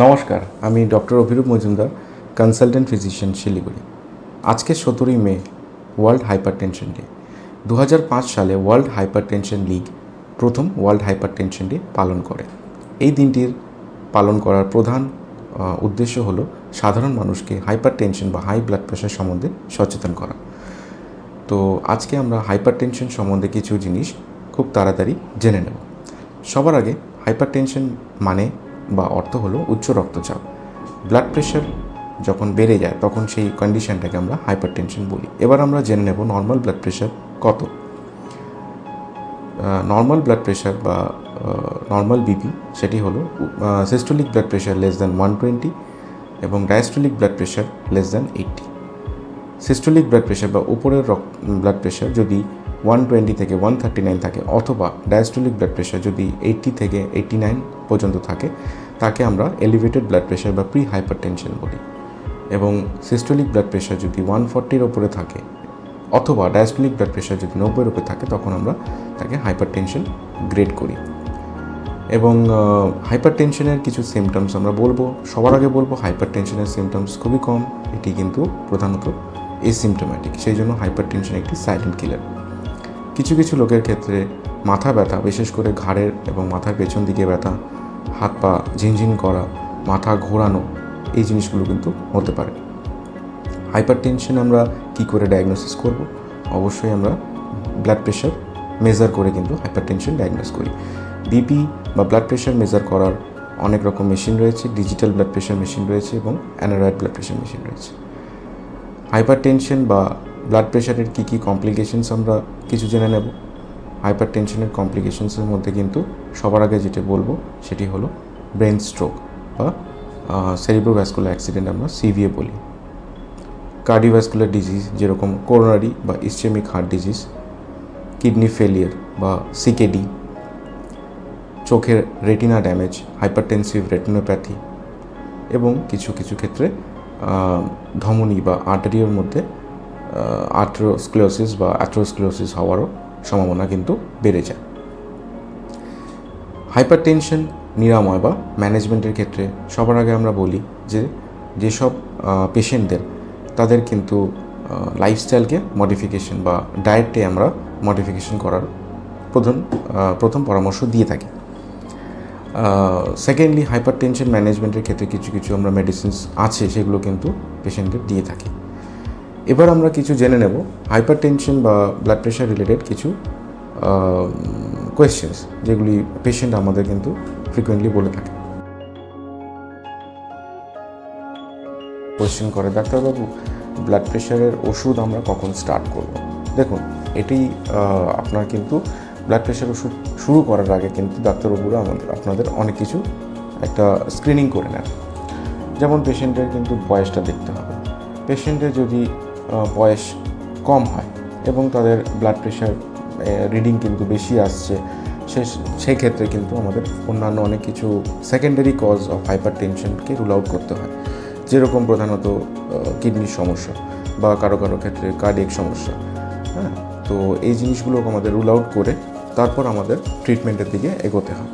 নমস্কার, আমি doctor Abhirup Majumdar, consultant physician, Siliguri. আজকে 17ই মে ওয়ার্ল্ড হাইপারটেনশন ডে। 2005 সালে ওয়ার্ল্ড হাইপারটেনশন লীগ প্রথম ওয়ার্ল্ড হাইপারটেনশন ডে পালন করে। এই দিনটির পালন করার প্রধান উদ্দেশ্য হলো সাধারণ মানুষকে হাইপারটেনশন বা হাই ব্লাড প্রেশার সম্বন্ধে সচেতন করা। তো আজকে আমরা হাইপারটেনশন সম্বন্ধে কিছু জিনিস খুব তাড়াতাড়ি জেনে নেব। সবার আগে হাইপারটেনশন মানে বা অর্থ হলো উচ্চ রক্তচাপ। ব্লাড প্রেশার যখন বেড়ে যায় তখন সেই কন্ডিশনটাকে আমরা হাইপারটেনশন বলি। এবার আমরা জেনে নেব নর্মাল ব্লাড প্রেশার কত। নর্মাল ব্লাড প্রেশার বা নর্মাল বিপি সেটি হলো systolic blood pressure less than 120 এবং diastolic blood pressure less than 80। Systolic blood pressure বা উপরের ব্লাড প্রেশার যদি 120 থেকে 139 থাকে অথবা ডায়াস্টোলিক ব্লাড প্রেশার যদি 80 থেকে 89 পর্যন্ত থাকে তাকে আমরা এলিভেটেড ব্লাড প্রেশার বা প্রি হাইপারটেনশন বলি। এবং সিস্টোলিক ব্লাড প্রেশার যদি 140-র ওপরে থাকে অথবা ডায়াস্টোলিক ব্লাড প্রেশার যদি 90-এর উপরে থাকে তখন আমরা তাকে হাইপারটেনশন গ্রেড করি। এবং হাইপারটেনশনের কিছু সিমটমস আমরা বলবো। সবার আগে বলবো হাইপারটেনশনের সিমটমস খুবই কম, এটি কিন্তু প্রধানত এসিমটোম্যাটিক, সেই জন্য হাইপারটেনশন একটি সাইলেন্ট কিলার। কিছু কিছু লোকের ক্ষেত্রে মাথা ব্যথা, বিশেষ করে ঘাড়ের এবং মাথার পেছন দিকে ব্যথা, হাত পা ঝিনঝিন করা, মাথা ঘোরানো, এই জিনিসগুলো কিন্তু হতে পারে। হাইপারটেনশন আমরা কি করে ডায়াগনোসিস করব? অবশ্যই আমরা ব্লাড প্রেশার মেজার করে কিন্তু হাইপারটেনশন ডায়াগনোস করি। বিপি বা ব্লাড প্রেশার মেজার করার অনেক রকম মেশিন রয়েছে, ডিজিটাল ব্লাড প্রেশার মেশিন রয়েছে এবং অ্যানারয়েড ব্লাড প্রেশার মেশিন রয়েছে। হাইপারটেনশন বা ব্লাড প্রেশারের কী কী কমপ্লিকেশনস আমরা কিছু জেনে নেব। হাইপারটেনশনের কমপ্লিকেশনসের মধ্যে কিন্তু সবার আগে যেটা বলবো সেটি হলো ব্রেন স্ট্রোক বা সেরিব্রোভ্যাসকুলার অ্যাক্সিডেন্ট, আমরা সিভিএ বলি। কার্ডিওভ্যাসকুলার ডিজিজ যেরকম করোনারি বা ischaemic heart disease, kidney failure বা সিকেডি, চোখের রেটিনা ড্যামেজ, হাইপারটেনসিভ রেটিনোপ্যাথি এবং কিছু কিছু ক্ষেত্রে ধমনী বা আর্টারির মধ্যে আর্টেরোস্ক্লেরোসিস বা অ্যাথেরোস্ক্লেরোসিস হওয়ারও সম্ভাবনা কিন্তু বেড়ে যায়। হাইপারটেনশন নিরাময় বা ম্যানেজমেন্টের ক্ষেত্রে সবার আগে আমরা বলি যে যেসব পেশেন্টদের তাদের কিন্তু লাইফস্টাইলকে মডিফিকেশন বা ডায়েটে আমরা মডিফিকেশন করার প্রথম পরামর্শ দিয়ে থাকি। সেকেন্ডলি হাইপারটেনশন ম্যানেজমেন্টের ক্ষেত্রে কিছু কিছু আমরা মেডিসিনস আছে সেগুলো কিন্তু পেশেন্টদের দিয়ে থাকি। এবার আমরা কিছু জেনে নেব হাইপারটেনশন বা ব্লাড প্রেশার রিলেটেড কিছু কোয়েশ্চেন্স যেগুলি পেশেন্ট আমাদের কিন্তু ফ্রিকোয়েন্টলি বলে থাকে। কোয়েশ্চেন করে, ডাক্তারবাবু ব্লাড প্রেশারের ওষুধ আমরা কখন স্টার্ট করব? দেখুন, এটি আপনার কিন্তু ব্লাড প্রেশার ওষুধ শুরু করার আগে কিন্তু ডাক্তারবাবুরা আপনাদের অনেক কিছু একটা স্ক্রিনিং করে নেন। যেমন পেশেন্টের কিন্তু বয়সটা দেখতে হবে। পেশেন্টের যদি বয়স কম হয় এবং তাদের ব্লাড প্রেশার রিডিং কিন্তু বেশি আসছে, সেই ক্ষেত্রে কিন্তু আমাদের অন্যান্য অনেক কিছু সেকেন্ডারি কজ অফ হাইপারটেনশনকে রুল আউট করতে হয়, যেরকম প্রধানত কিডনির সমস্যা বা কারো কারো ক্ষেত্রে কার্ডিয়াক সমস্যা। হ্যাঁ, তো এই জিনিসগুলোকে আমাদের রুল আউট করে তারপর আমাদের ট্রিটমেন্টের দিকে এগোতে হয়।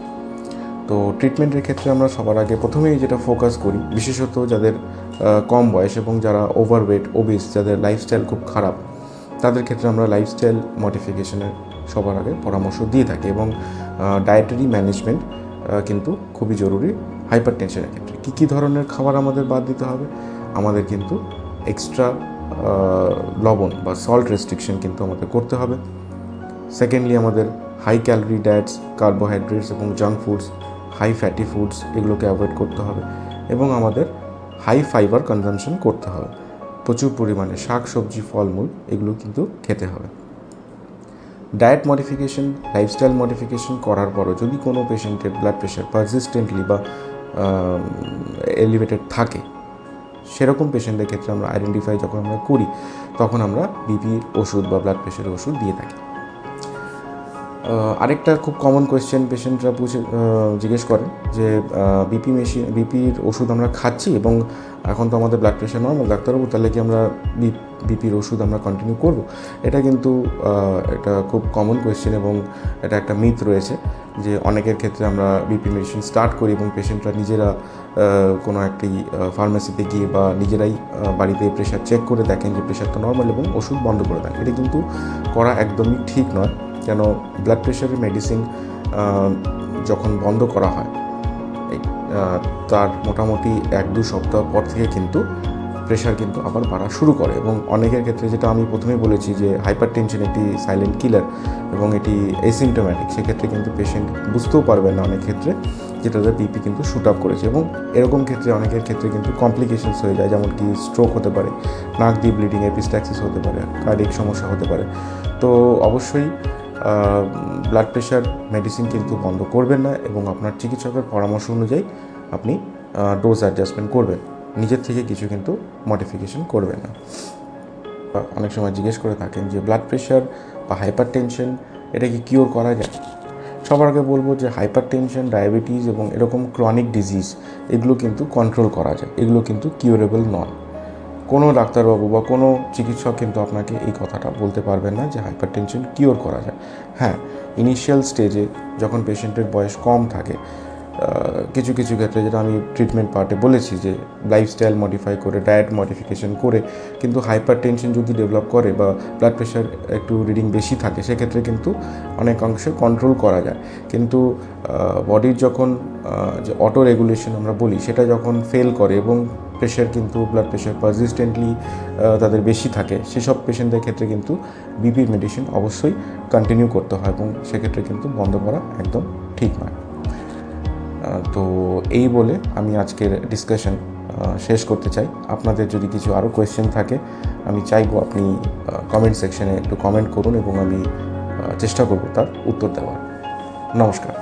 তো ট্রিটমেন্টের ক্ষেত্রে আমরা সবার আগে প্রথমেই যেটা ফোকাস করি, বিশেষত যাদের কম বয়স এবং যারা ওভারওয়েট, ওবিস, যাদের লাইফস্টাইল খুব খারাপ, তাদের ক্ষেত্রে আমরা লাইফস্টাইল মডিফিকেশনের সবার আগে পরামর্শ দিয়ে থাকি এবং ডায়েটারি ম্যানেজমেন্ট কিন্তু খুবই জরুরি হাইপারটেনশনের ক্ষেত্রে। কী কী ধরনের খাবার আমাদের বাদ দিতে হবে? আমাদের কিন্তু এক্সট্রা লবণ বা সল্ট রেস্ট্রিকশন কিন্তু আমাদের করতে হবে। সেকেন্ডলি আমাদের হাই ক্যালোরি ডায়েটস, কার্বোহাইড্রেটস এবং junk foods, high fatty foods, এগুলোকে অ্যাভয়েড করতে হবে এবং আমাদের হাই ফাইবার কনজামশন করতে হবে। প্রচুর পরিমাণে শাক সবজি, ফলমূল এগুলো কিন্তু খেতে হবে। ডায়েট মডিফিকেশন, লাইফস্টাইল মডিফিকেশন করার পরও যদি কোনো পেশেন্টের ব্লাড প্রেশার পারসিস্টেন্টলি বা এলিভেটেড থাকে, সেরকম পেশেন্টের ক্ষেত্রে আমরা আইডেন্টিফাই যখন আমরা করি তখন আমরা বিপির ওষুধ বা ব্লাড প্রেশারের ওষুধ দিয়ে থাকি। আরেকটা খুব কমন কোয়েশ্চেন পেশেন্টরা জিজ্ঞেস করেন যে বিপির ওষুধ আমরা খাচ্ছি এবং এখন তো আমাদের ব্লাড প্রেশার নর্মাল, ডাক্তারবাবু তাহলে কি আমরা বিপির ওষুধ আমরা কন্টিনিউ করব? এটা কিন্তু এটা খুব কমন কোয়েশ্চেন এবং এটা একটা মিথ রয়েছে যে অনেকের ক্ষেত্রে আমরা বিপি মেডিসিন স্টার্ট করি এবং পেশেন্টরা নিজেরা কোনো একটি ফার্মেসিতে গিয়ে বা নিজেরাই বাড়িতে প্রেশার চেক করে দেখেন যে প্রেশারটা নর্মাল এবং ওষুধ বন্ধ করে দেন। এটা কিন্তু করা একদমই ঠিক নয়, কেন ব্লাড প্রেশারের মেডিসিন যখন বন্ধ করা হয় তার মোটামুটি 1-2 সপ্তাহ পর থেকে কিন্তু প্রেশার কিন্তু আবার বাড়া শুরু করে এবং অনেকের ক্ষেত্রে যেটা আমি প্রথমেই বলেছি যে হাইপার টেনশন একটি সাইলেন্ট কিলার এবং এটি এসিমটোম্যাটিক, সেক্ষেত্রে কিন্তু পেশেন্ট বুঝতেও পারবে না অনেক ক্ষেত্রে যেটা তাদের বিপি কিন্তু শুট আপ করেছে এবং এরকম ক্ষেত্রে অনেকের ক্ষেত্রে কিন্তু কমপ্লিকেশনস হয়ে যায়, যেমন কি স্ট্রোক হতে পারে, নাক দিয়ে ব্লিডিং, এপিস্ট্যাক্সিস হতে পারে, কার্ডিয়াক সমস্যা হতে পারে। তো অবশ্যই ব্লাড প্রেশার মেডিসিন কিন্তু বন্ধ করবেন না এবং আপনার চিকিৎসকের পরামর্শ অনুযায়ী আপনি ডোজ অ্যাডজাস্টমেন্ট করবেন, নিজের থেকে কিছু কিন্তু মডিফিকেশন করবেন না। অনেক সময় জিজ্ঞেস করে থাকেন যে ব্লাড প্রেশার বা হাইপার টেনশন এটা কি কিওর করা যায়? সবার আগে বলবো যে হাইপার টেনশন, ডায়াবেটিস এবং এরকম ক্রনিক ডিজিজ এগুলো কিন্তু কন্ট্রোল করা যায়, এগুলো কিন্তু কিউরেবল নয়। কোনো ডাক্তারবাবু বা কোনো চিকিৎসক কিন্তু আপনাকে এই কথাটা বলতে পারবেন না যে হাইপার টেনশন কিওর করা যায়। হ্যাঁ, ইনিশিয়াল স্টেজে যখন পেশেন্টের বয়স কম থাকে কিছু কিছু ক্ষেত্রে, যেটা আমি ট্রিটমেন্ট পার্টে বলেছি, যে লাইফস্টাইল মডিফাই করে, ডায়েট মডিফিকেশন করে কিন্তু হাইপার টেনশন যদি ডেভেলপ করে বা ব্লাড প্রেশার একটু রিডিং বেশি থাকে, সেক্ষেত্রে কিন্তু অনেকাংশে কন্ট্রোল করা যায়। কিন্তু বডির যখন যে অটো রেগুলেশন আমরা বলি, সেটা যখন ফেল করে এবং প্রেশার কিন্তু ব্লাড প্রেশার পারসিস্টেন্টলি তাদের বেশি থাকে, সেসব পেশেন্টদের ক্ষেত্রে কিন্তু বিপির মেডিসিন অবশ্যই কন্টিনিউ করতে হয় এবং সেক্ষেত্রে কিন্তু বন্ধ করা একদম ঠিক নয়। তো এই বলে আমি আজকের ডিসকাশন শেষ করতে চাই। আপনাদের যদি কিছু আরও কোয়েশ্চেন থাকে, আমি চাইবো আপনি কমেন্ট সেকশনে একটু কমেন্ট করুন এবং আমি চেষ্টা করব তার উত্তর দেওয়ার। নমস্কার।